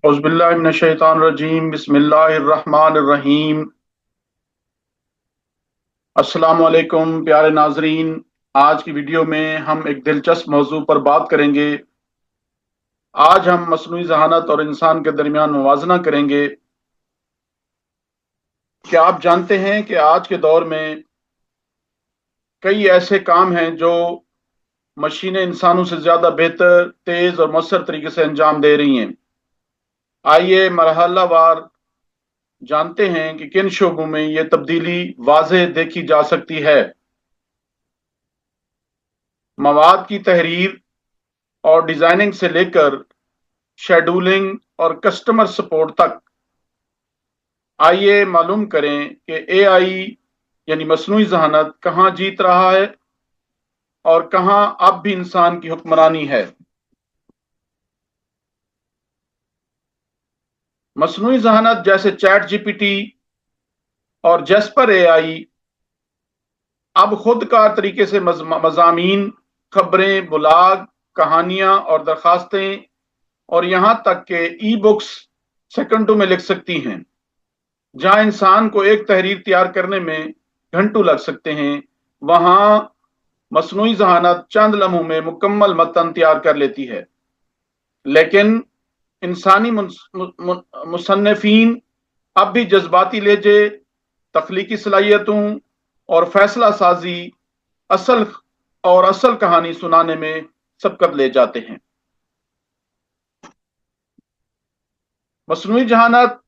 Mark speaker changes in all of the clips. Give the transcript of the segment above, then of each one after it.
Speaker 1: औज़ुबिल्लाहि मिनश्शैतानिर्रजीम बिस्मिल्लाहिर्रहमानिर्रहीम। अस्सलामु अलैकुम प्यारे नाजरीन। आज की वीडियो में हम एक दिलचस्प मौजू पर बात करेंगे। आज हम मस्नूई ज़हानत और इंसान के दरमियान मुवाज़ना करेंगे। क्या आप जानते हैं कि आज के दौर में कई ऐसे काम हैं जो मशीनें इंसानों से ज़्यादा बेहतर, तेज़ और मौसर तरीके से अंजाम दे रही हैं। आइए मरहलावार जानते हैं कि किन शोबों में ये तब्दीली वाज़ेह देखी जा सकती है। मवाद की तहरीर और डिज़ाइनिंग से लेकर शेड्यूलिंग और कस्टमर सपोर्ट तक। आइए मालूम करें कि एआई यानी मसनूई ज़हानत कहाँ जीत रहा है और कहाँ अब भी इंसान की हुक्मरानी है। मसनूई ज़हानत जैसे चैट जीपीटी और जैस्पर एआई अब खुद कार तरीके से मज़ामीन, खबरें, ब्लॉग, कहानियां और दरखास्तें और यहां तक के ई बुक्स सेकंडों में लिख सकती हैं। जहां इंसान को एक तहरीर तैयार करने में घंटों लग सकते हैं, वहां मसनूई ज़हानत चंद लम्हों में मुकम्मल मतन तैयार कर लेती है। लेकिन इंसानी मुसन्निफीन अब भी जज्बाती लहजे, तख्लीकी सलाहियतों और फैसला साजी असल कहानी सुनाने में सबकत ले जाते हैं। मसनूई ज़हानत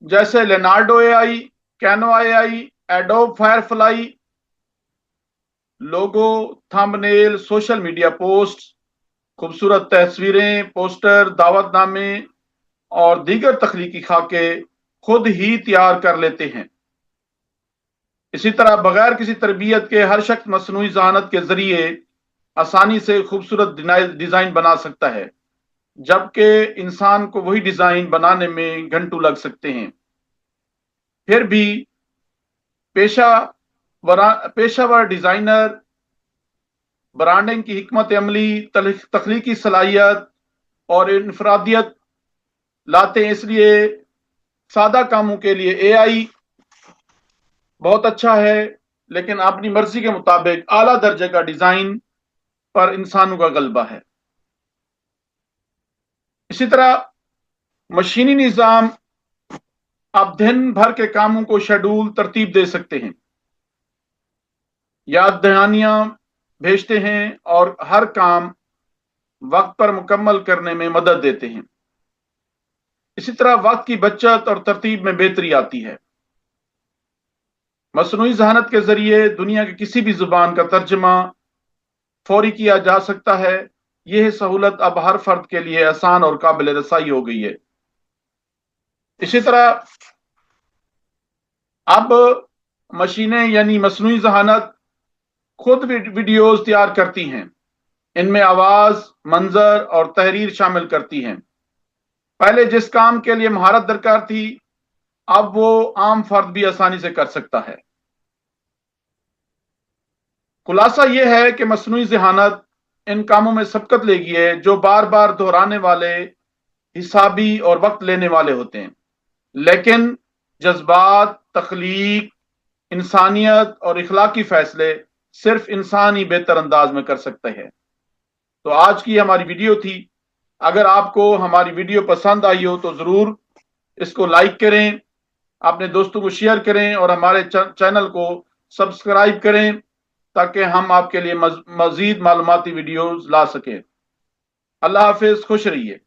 Speaker 1: जैसे Leonardo AI, Canva AI, Adobe Firefly, logo, thumbnail, social media post, खूबसूरत तस्वीरें, पोस्टर, दावतनामे और दीगर तख्लीकी खाके खुद ही तैयार कर लेते हैं। इसी तरह बगैर किसी तरबियत के हर शख्स मसनूई ज़हानत के जरिए आसानी से खूबसूरत डिजाइन बना सकता है, जबकि इंसान को वही डिजाइन बनाने में घंटों लग सकते हैं। फिर भी पेशावर डिजाइनर ब्रांडिंग की हिकमत अमली, तख्लीकी सलाहियत और इनफरादियत लाते हैं। इसलिए सादा कामों के लिए एआई बहुत अच्छा है, लेकिन अपनी मर्जी के मुताबिक आला दर्जे का डिजाइन पर इंसानों का गलबा है। इसी तरह मशीनी निज़ाम अब दिन भर के कामों को शेड्यूल तरतीब दे सकते हैं, याद दहानियां भेजते हैं और हर काम वक्त पर मुकम्मल करने में मदद देते हैं। इसी तरह वक्त की बचत और तरतीब में बेहतरी आती है। मसनूई ज़हानत के जरिए दुनिया की किसी भी जुबान का तर्जमा फौरी किया जा सकता है। यह सहूलत अब हर फर्द के लिए आसान और काबिल रसाई हो गई है। इसी तरह अब मशीनें यानी मसनूई ज़हानत खुद वीडियोस तैयार करती हैं। इनमें आवाज, मंजर और तहरीर शामिल करती हैं। पहले जिस काम के लिए महारत दरकार थी, अब वो आम फर्द भी आसानी से कर सकता है। खुलासा यह है कि मसनूई ज़हानत इन कामों में सबकत लेगी है जो बार बार दोहराने वाले, हिसाबी और वक्त लेने वाले होते हैं। लेकिन जज्बात, तख्लीक, इंसानियत और इखलाकी फैसले सिर्फ इंसान ही बेहतर अंदाज में कर सकते हैं। तो आज की हमारी वीडियो थी। अगर आपको हमारी वीडियो पसंद आई हो तो जरूर इसको लाइक करें, अपने दोस्तों को शेयर करें और हमारे चैनल को सब्सक्राइब करें, ताकि हम आपके लिए मजीद मालूमाती वीडियोस ला सकें। अल्लाह हाफिज, खुश रहिए।